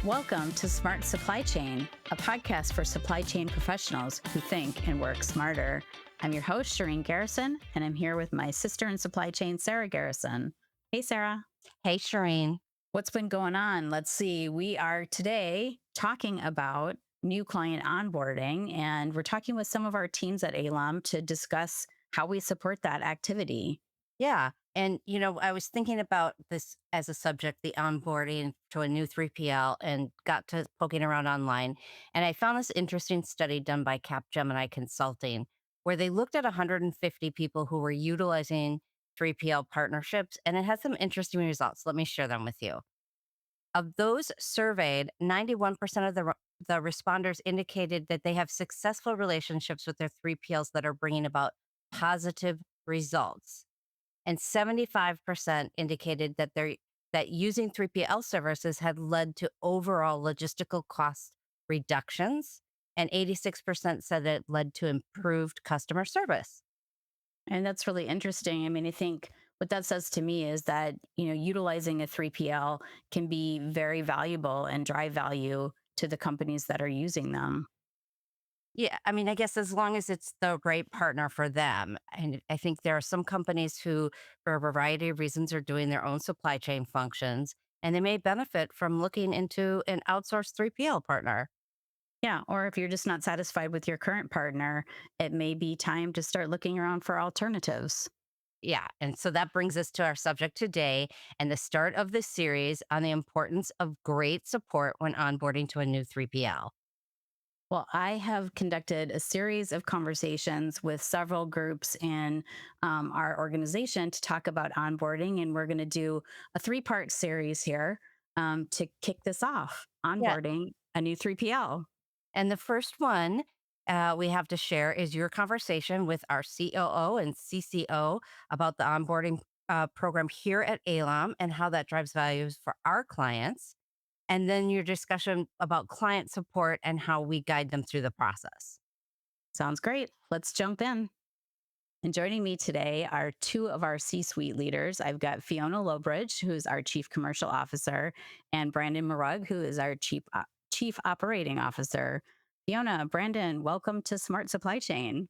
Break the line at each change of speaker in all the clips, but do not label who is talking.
Welcome to Smart Supply Chain, a podcast for supply chain professionals who think and work smarter. I'm your host, Shireen Garrison, and I'm here with my sister in supply chain, Sarah Garrison. Hey, Sarah.
Hey, Shireen.
What's been going on? Let's see. We are today talking about new client onboarding, and we're talking with some of our teams at ALOM to discuss how we support that activity.
Yeah. And, I was thinking about this as a subject, the onboarding to a new 3PL, and got to poking around online. And I found this interesting study done by Capgemini Consulting, where they looked at 150 people who were utilizing 3PL partnerships, and it had some interesting results. Let me share them with you. Of those surveyed, 91% of the responders indicated that they have successful relationships with their 3PLs that are bringing about positive results. And 75% indicated that using 3PL services had led to overall logistical cost reductions, and 86% said it led to improved customer service.
And that's really interesting. I mean, I think what that says to me is that, utilizing a 3PL can be very valuable and drive value to the companies that are using them.
Yeah, I mean, I guess as long as it's the right partner for them. And I think there are some companies who, for a variety of reasons, are doing their own supply chain functions, and they may benefit from looking into an outsourced 3PL partner.
Yeah. Or if you're just not satisfied with your current partner, it may be time to start looking around for alternatives.
Yeah. And so that brings us to our subject today and the start of this series on the importance of great support when onboarding to a new 3PL.
Well, I have conducted a series of conversations with several groups in our organization to talk about onboarding, and we're going to do a 3-part series here to kick this off,
Yeah.
onboarding a new 3PL.
And the first one we have to share is your conversation with our COO and CCO about the onboarding program here at ALOM and how that drives values for our clients. And then your discussion about client support and how we guide them through the process.
Sounds great. Let's jump in. And joining me today are two of our C-suite leaders. I've got Fiona Lowbridge, who's our Chief Commercial Officer, and Brandon Marugg, who is our Chief Operating Officer. Fiona, Brandon, welcome to Smart Supply Chain.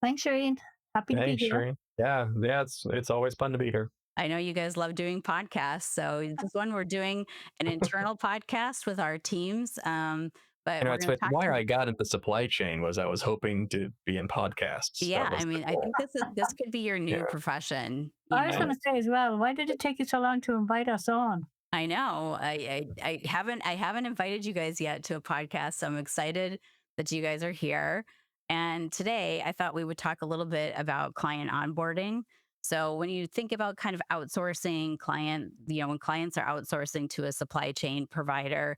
Thanks, Shireen. Happy to be here.
Shireen. Yeah, it's always fun to be here.
I know you guys love doing podcasts. So this one, we're doing an internal podcast with our teams. But we're
It's
going to talk
why I got into supply chain was I was hoping to be in podcasts.
Yeah, I mean, I think this could be your new profession.
I was going to say as well, why did it take you so long to invite us on?
I know. I haven't invited you guys yet to a podcast, so I'm excited that you guys are here. And today I thought we would talk a little bit about client onboarding. So when you think about kind of outsourcing when clients are outsourcing to a supply chain provider,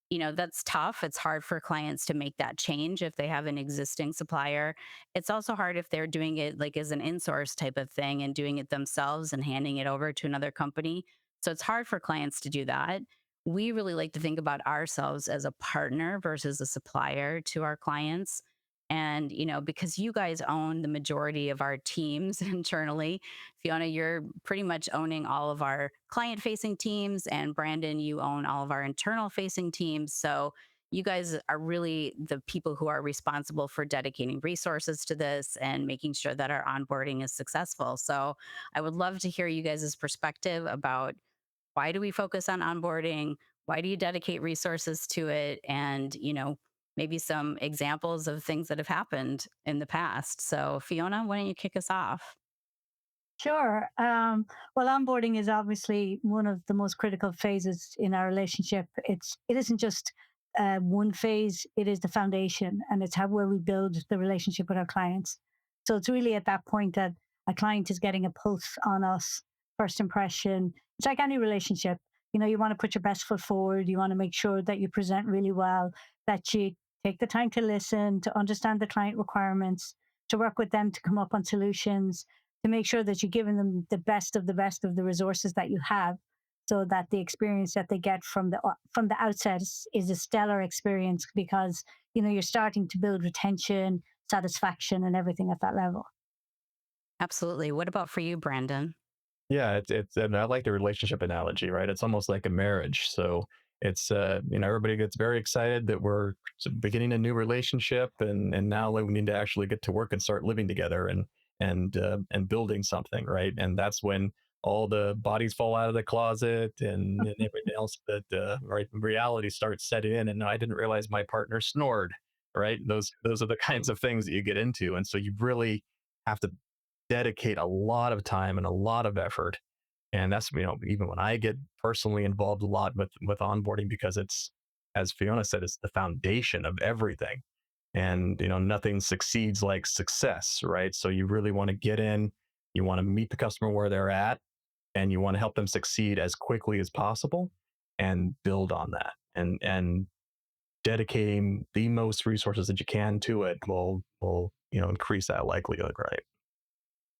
that's tough. It's hard for clients to make that change if they have an existing supplier. It's also hard if they're doing it like as an in-source type of thing and doing it themselves and handing it over to another company. So it's hard for clients to do that. We really like to think about ourselves as a partner versus a supplier to our clients. And, because you guys own the majority of our teams internally, Fiona, you're pretty much owning all of our client-facing teams, and Brandon, you own all of our internal-facing teams. So you guys are really the people who are responsible for dedicating resources to this and making sure that our onboarding is successful. So I would love to hear you guys' perspective about why do we focus on onboarding? Why do you dedicate resources to it? And, maybe some examples of things that have happened in the past. So Fiona, why don't you kick us off?
Sure. Well, onboarding is obviously one of the most critical phases in our relationship. It isn't just one phase, it is the foundation, and it's where we build the relationship with our clients. So it's really at that point that a client is getting a pulse on us, first impression. It's like any relationship. You want to put your best foot forward. You want to make sure that you present really well, that you take the time to listen, to understand the client requirements, to work with them to come up on solutions, to make sure that you're giving them the best of the resources that you have, so that the experience that they get from the outset is a stellar experience, because you're starting to build retention, satisfaction, and everything at that level.
Absolutely. What about for you, Brandon?
Yeah, it's and I like the relationship analogy, right? It's almost like a marriage. So it's everybody gets very excited that we're beginning a new relationship, and now we need to actually get to work and start living together and building something, right? And that's when all the bodies fall out of the closet and everything else that right, reality starts setting in. And I didn't realize my partner snored, right? Those are the kinds of things that you get into, and so you really have to dedicate a lot of time and a lot of effort. And that's, even when I get personally involved a lot with onboarding, because it's, as Fiona said, it's the foundation of everything. And nothing succeeds like success, right? So you really want to get in, you want to meet the customer where they're at, and you want to help them succeed as quickly as possible and build on that. And dedicating the most resources that you can to it will increase that likelihood, right?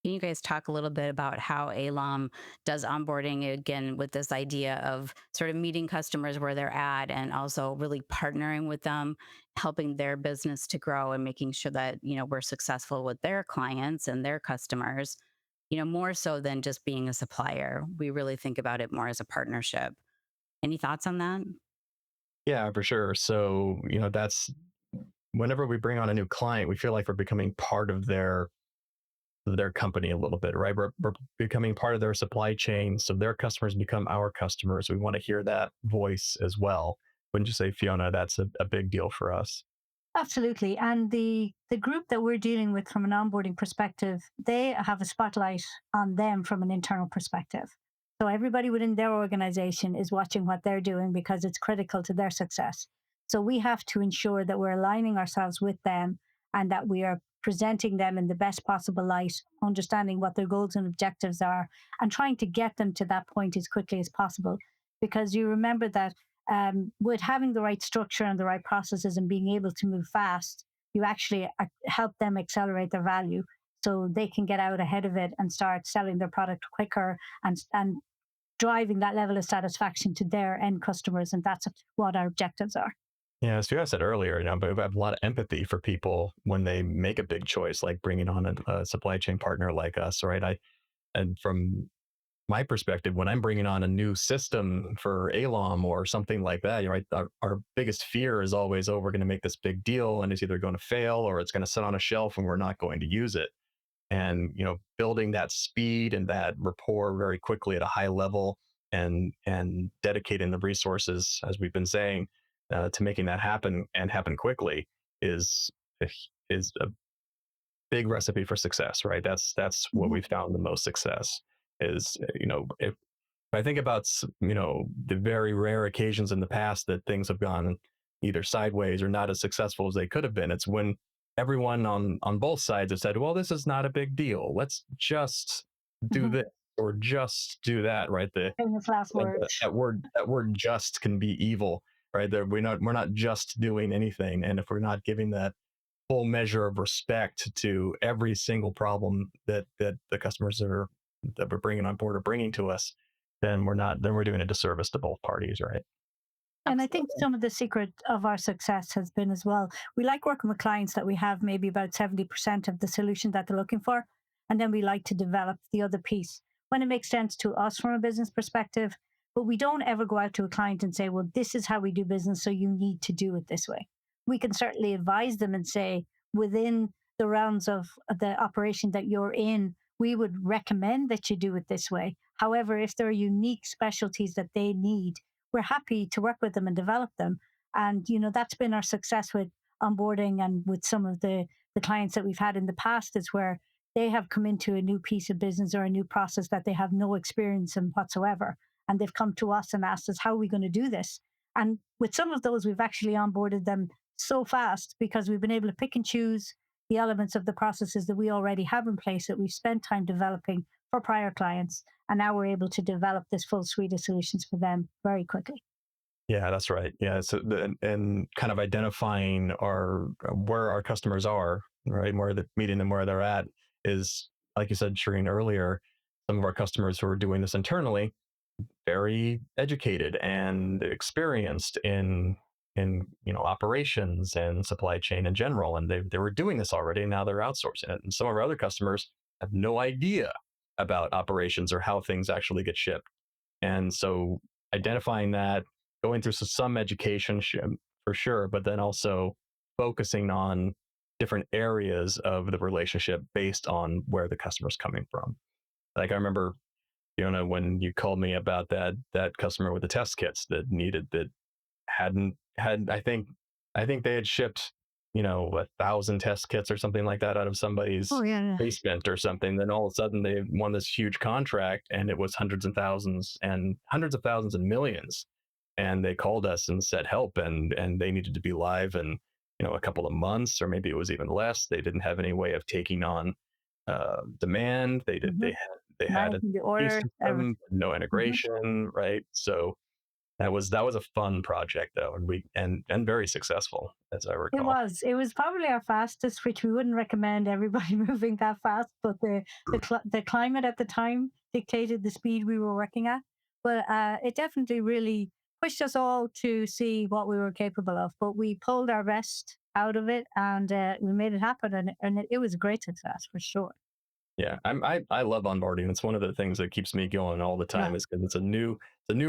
Can you guys talk a little bit about how ALOM does onboarding again with this idea of sort of meeting customers where they're at and also really partnering with them, helping their business to grow and making sure that, we're successful with their clients and their customers, more so than just being a supplier. We really think about it more as a partnership. Any thoughts on that?
Yeah, for sure. So, that's whenever we bring on a new client, we feel like we're becoming part of their company a little bit, right? We're becoming part of their supply chain. So their customers become our customers. We want to hear that voice as well. Wouldn't you say, Fiona, that's a big deal for us?
Absolutely. And the group that we're dealing with from an onboarding perspective, they have a spotlight on them from an internal perspective. So everybody within their organization is watching what they're doing because it's critical to their success. So we have to ensure that we're aligning ourselves with them and that we are presenting them in the best possible light, understanding what their goals and objectives are, and trying to get them to that point as quickly as possible. Because you remember that with having the right structure and the right processes and being able to move fast, you actually help them accelerate their value so they can get out ahead of it and start selling their product quicker and driving that level of satisfaction to their end customers. And that's what our objectives are.
Yeah, as Fiona said earlier, but we have a lot of empathy for people when they make a big choice, like bringing on a supply chain partner like us, right? And from my perspective, when I'm bringing on a new system for ALOM or something like that, right, our biggest fear is always, oh, we're going to make this big deal and it's either going to fail or it's going to sit on a shelf and we're not going to use it. And building that speed and that rapport very quickly at a high level, and dedicating the resources, as we've been saying, to making that happen and happen quickly is a big recipe for success, right? That's what
Mhm.
we've found the most success is. If I think about the very rare occasions in the past that things have gone either sideways or not as successful as they could have been, it's when everyone on both sides have said, well, this is not a big deal, let's just do
Mhm.
this or just do that, right?
Famous last words.
That word just can be evil, right? There, we're not just doing anything, and if we're not giving that full measure of respect to every single problem that the customers that we're bringing on board are bringing to us, then we're doing a disservice to both parties, right?
And I think
Absolutely.
some of the secret of our success has been as well. We like working with clients that we have maybe about 70% of the solution that they're looking for. And then we like to develop the other piece when it makes sense to us from a business perspective. But we don't ever go out to a client and say, well, this is how we do business. So you need to do it this way. We can certainly advise them and say, within the realms of the operation that you're in, we would recommend that you do it this way. However, if there are unique specialties that they need, we're happy to work with them and develop them. And that's been our success with onboarding and with some of the clients that we've had in the past is where they have come into a new piece of business or a new process that they have no experience in whatsoever. And they've come to us and asked us, how are we going to do this? And with some of those, we've actually onboarded them so fast because we've been able to pick and choose the elements of the processes that we already have in place that we've spent time developing for prior clients. And now we're able to develop this full suite of solutions for them very quickly.
Yeah, that's right. Yeah, so and kind of identifying our where our customers are, right, where the meeting them where they're at is, like you said, Shireen, earlier. Some of our customers who are doing this internally, very educated and experienced in operations and supply chain in general, and they were doing this already, and now they're outsourcing it. And some of our other customers have no idea about operations or how things actually get shipped. And so identifying that, going through some education for sure, but then also focusing on different areas of the relationship based on where the customer's coming from. Like I remember, Fiona, when you called me about that customer with the test kits that hadn't had, I think they had shipped, 1,000 test kits or something like that out of somebody's
Oh yeah.
basement or something. Then all of a sudden they won this huge contract, and it was hundreds of thousands and millions. And they called us and said help, and they needed to be live in a couple of months, or maybe it was even less. They didn't have any way of taking on demand. They did.
Hmm.
They had a
Managing the
key
orders,
system,
everything.
no
Hmm.
integration, right? So that was a fun project though, and very successful as I
It
recall.
was. It was probably our fastest, which we wouldn't recommend everybody moving that fast. But the climate at the time dictated the speed we were working at. But it definitely really pushed us all to see what we were capable of. But we pulled our best out of it, and we made it happen. And it was a great success for sure.
Yeah, I love onboarding. It's one of the things that keeps me going all the
Yeah.
time, is because it's a new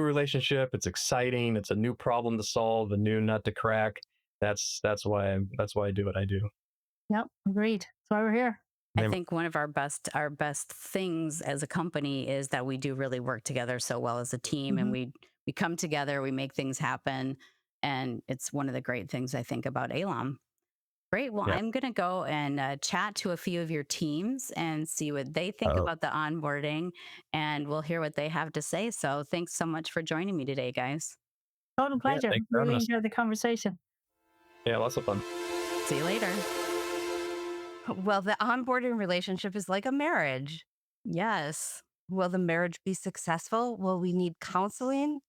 relationship. It's exciting. It's a new problem to solve, a new nut to crack. That's why I do what I do.
Yep. Agreed. That's why we're here.
I
Name-
think one of our best things as a company is that we do really work together so well as a team, and
Hmm.
we come together, we make things happen, and it's one of the great things I think about ALOM. Great. Well,
Yeah.
I'm going to go and chat to a few of your teams and see what they think
Oh,
about the onboarding, and we'll hear what they have to say. So, thanks so much for joining me today, guys.
Total
yeah.
pleasure.
Thanks for having
Really
us.
enjoyed the conversation.
Yeah, lots of fun.
See you later.
Well, the onboarding relationship is like a marriage.
Yes.
Will the marriage be successful? Will we need counseling?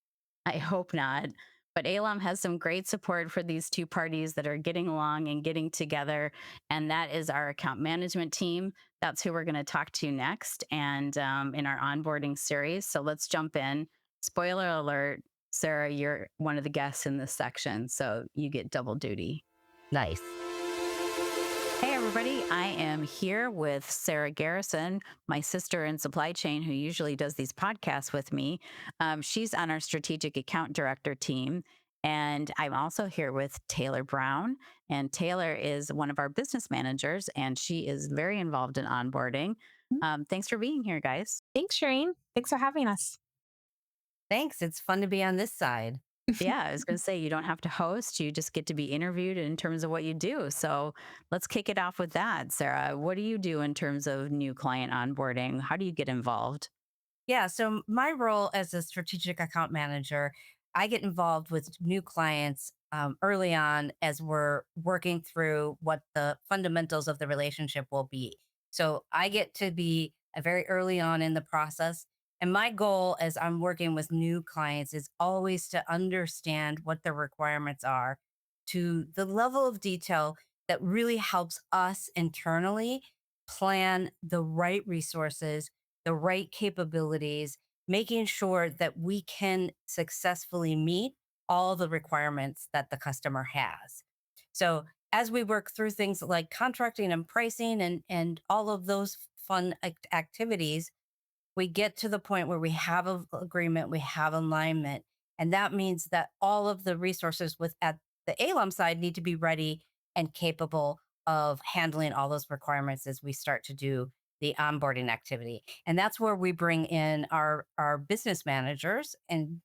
I hope not. But ALOM has some great support for these two parties that are getting along and getting together. And that is our account management team. That's who we're going to talk to next and in our onboarding series. So let's jump in. Spoiler alert, Sarah, you're one of the guests in this section. So you get double duty.
Nice.
Hey, everybody. I am here with Sarah Garrison, my sister in supply chain, who usually does these podcasts with me. She's on our strategic account director team. And I'm also here with Taylor Brown. And Taylor is one of our business managers, and she is very involved in onboarding. Thanks for being here, guys.
Thanks, Shireen. Thanks for having us.
Thanks. It's fun to be on this side.
Yeah, I was going to say, you don't have to host. You just get to be interviewed in terms of what you do. So let's kick it off with that. Sarah, what do you do in terms of new client onboarding? How do you get involved?
Yeah. So, my role as a strategic account manager, I get involved with new clients early on as we're working through what the fundamentals of the relationship will be. So, I get to be very early on in the process. And my goal as I'm working with new clients is always to understand what their requirements are to the level of detail that really helps us internally plan the right resources, the right capabilities, making sure that we can successfully meet all the requirements that the customer has. So, as we work through things like contracting and pricing and all of those fun activities, we get to the point where we have an agreement, we have alignment, and that means that all of the resources with at the ALOM side need to be ready and capable of handling all those requirements as we start to do the onboarding activity. And that's where we bring in our business managers, and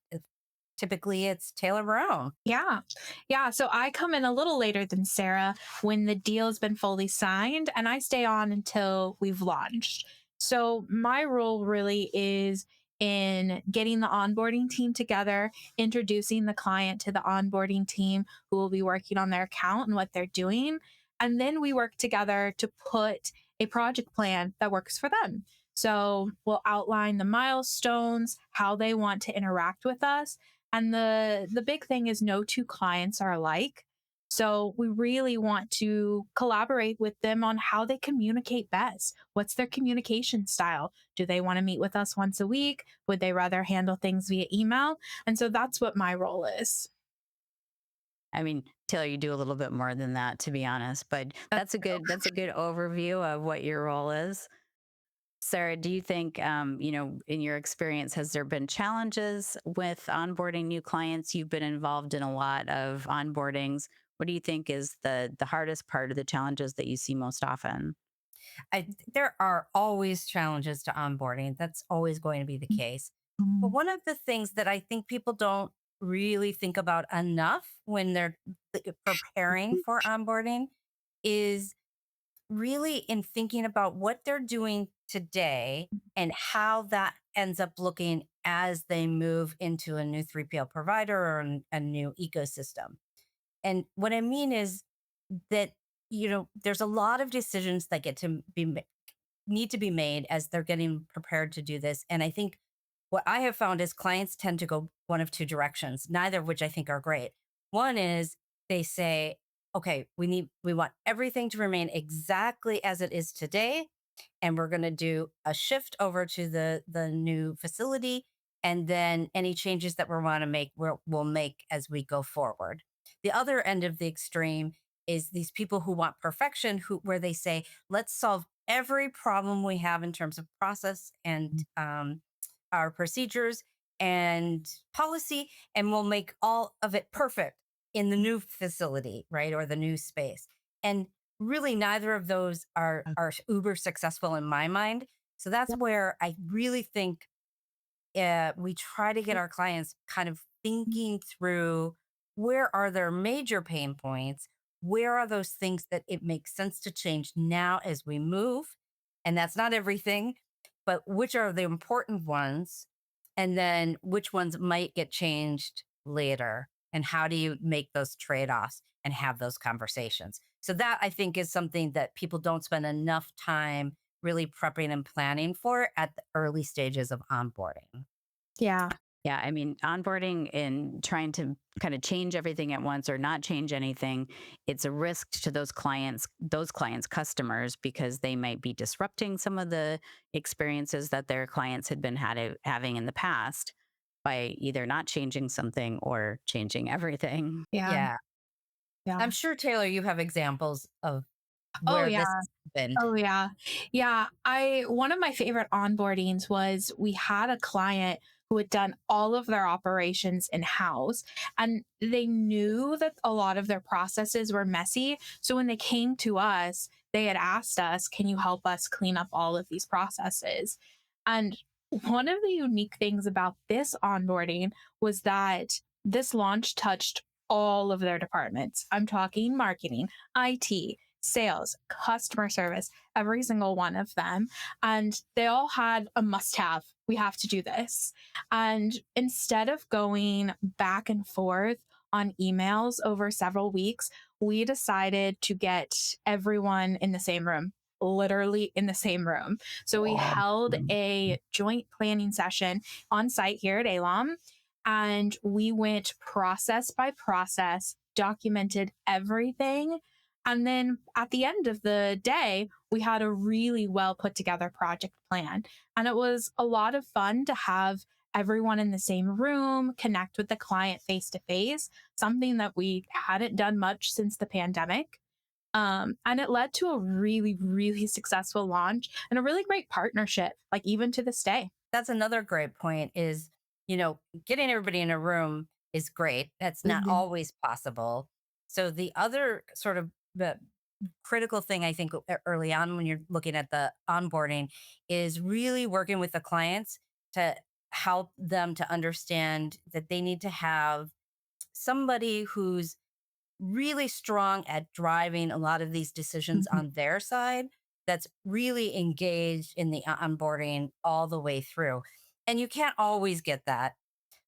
typically it's Taylor Brown.
Yeah. Yeah. So I come in a little later than Sarah when the deal's been fully signed, and I stay on until we've launched. So my role really is in getting the onboarding team together, introducing the client to the onboarding team who will be working on their account and what they're doing. And then we work together to put a project plan that works for them. So we'll outline the milestones, how they want to interact with us. And the big thing is no two clients are alike. So we really want to collaborate with them on how they communicate best. What's their communication style? Do they want to meet with us once a week? Would they rather handle things via email? And so that's what my role is.
I mean, Taylor, you do a little bit more than that, to be honest, but that's a good overview of what your role is. Sarah, do you think, in your experience, has there been challenges with onboarding new clients? You've been involved in a lot of onboardings. What do you think is the hardest part of the challenges that you see most often?
There are always challenges to onboarding. That's always going to be the case. But
Mhm.
one of the things that I think people don't really think about enough when they're preparing for onboarding is really in thinking about what they're doing today and how that ends up looking as they move into a new 3PL provider or a new ecosystem. And what I mean is that, there's a lot of decisions that get to need to be made as they're getting prepared to do this. And I think what I have found is clients tend to go one of two directions, neither of which I think are great. One is they say, okay, we want everything to remain exactly as it is today. And we're going to do a shift over to the new facility. And then any changes that we want to make, we'll make as we go forward. The other end of the extreme is these people who want perfection, where they say, let's solve every problem we have in terms of process and our procedures and policy, and we'll make all of it perfect in the new facility, right? Or the new space. And really, neither of those are uber successful in my mind. So that's where I really think we try to get our clients kind of thinking through where are their major pain points, where are those things that it makes sense to change now as we move, and that's not everything, but which are the important ones, and then which ones might get changed later, and how do you make those trade-offs and have those conversations. So that I think is something that people don't spend enough time really prepping and planning for at the early stages of onboarding.
Yeah.
Yeah, I mean, onboarding and trying to kind of change everything at once or not change anything, it's a risk to those clients' customers, because they might be disrupting some of the experiences that their clients had been having in the past by either not changing something or changing everything.
Yeah.
Yeah.
Yeah.
I'm sure, Taylor, you have examples of
Oh,
where
yeah.
this has happened.
Oh yeah. Yeah. One of my favorite onboardings was we had a client who had done all of their operations in-house, and they knew that a lot of their processes were messy. So when they came to us, they had asked us, can you help us clean up all of these processes? And one of the unique things about this onboarding was that this launch touched all of their departments. I'm talking marketing, IT, sales, customer service, every single one of them. And they all had a must have. We have to do this. And instead of going back and forth on emails over several weeks, we decided to get everyone in the same room. Literally in the same room. So we held a joint planning session on site here at ALOM, and we went process by process, documented everything, and then at the end of the day, we had a really well put together project plan. And it was a lot of fun to have everyone in the same room, connect with the client face to face, something that we hadn't done much since the pandemic. And it led to a really, really successful launch and a really great partnership, like even to this day.
That's another great point is, getting everybody in a room is great. That's not
Mhm.
always possible. So the other sort of the critical thing I think early on when you're looking at the onboarding is really working with the clients to help them to understand that they need to have somebody who's really strong at driving a lot of these decisions
Mhm.
on their side, that's really engaged in the onboarding all the way through. And you can't always get that,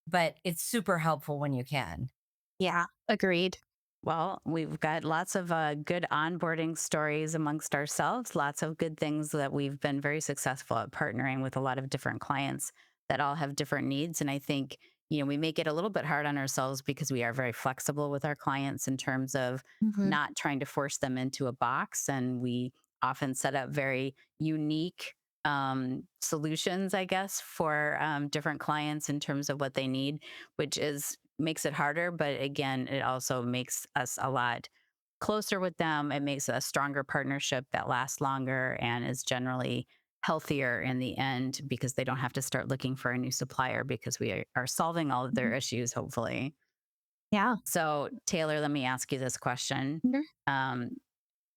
but it's super helpful when you can.
Yeah, agreed.
Well, we've got lots of good onboarding stories amongst ourselves, lots of good things that we've been very successful at partnering with a lot of different clients that all have different needs. And I think, we make it a little bit hard on ourselves because we are very flexible with our clients in terms of
Mhm.
not trying to force them into a box. And we often set up very unique solutions, I guess, for different clients in terms of what they need, which is makes it harder. But again, it also makes us a lot closer with them. It makes a stronger partnership that lasts longer and is generally healthier in the end because they don't have to start looking for a new supplier because we are solving all of their issues, hopefully.
Yeah.
So, Taylor, let me ask you this question. Um,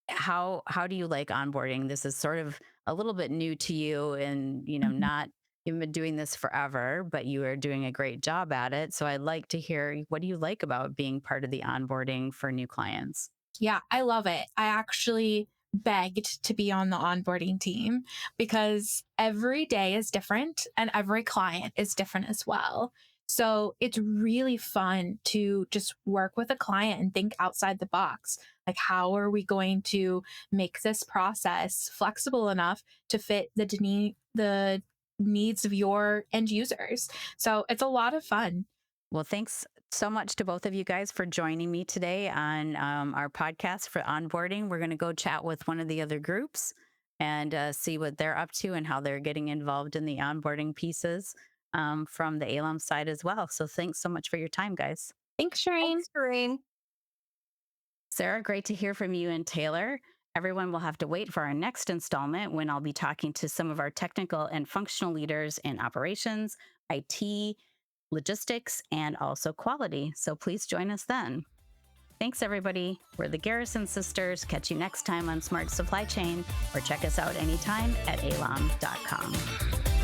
how do you like onboarding? This is sort of a little bit new to you, and not you've been doing this forever, but you are doing a great job at it. So I'd like to hear, what do you like about being part of the onboarding for new clients?
Yeah, I love it. I actually begged to be on the onboarding team because every day is different and every client is different as well. So it's really fun to just work with a client and think outside the box. Like, how are we going to make this process flexible enough to fit the needs of your end users? So it's a lot of fun.
Well, thanks so much to both of you guys for joining me today on our podcast for onboarding. We're going to go chat with one of the other groups and see what they're up to and how they're getting involved in the onboarding pieces from the ALOM side as well. So thanks so much for your time, guys.
Thanks, Shireen.
Thanks, Shireen.
Sarah, great to hear from you, and Taylor. Everyone will have to wait for our next installment when I'll be talking to some of our technical and functional leaders in operations, IT, logistics, and also quality. So please join us then. Thanks, everybody. We're the Garrison Sisters. Catch you next time on Smart Supply Chain, or check us out anytime at alom.com.